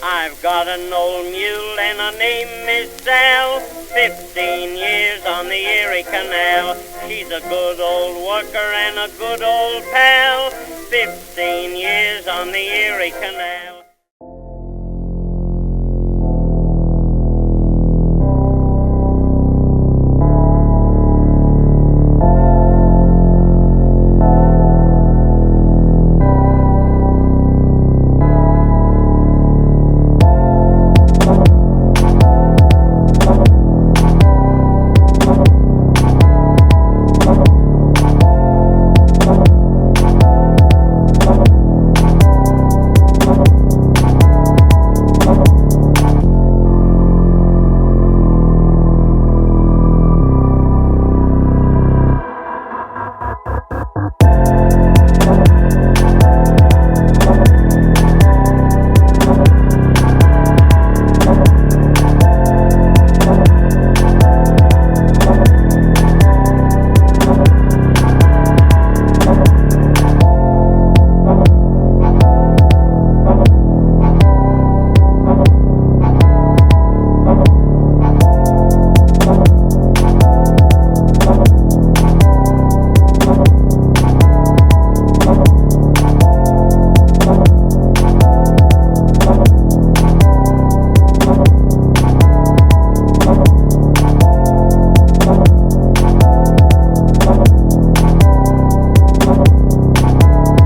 I've got an old mule and her name is Sal, 15 years on the Erie Canal. She's a good old worker and a good old pal, 15 years on the Erie Canal.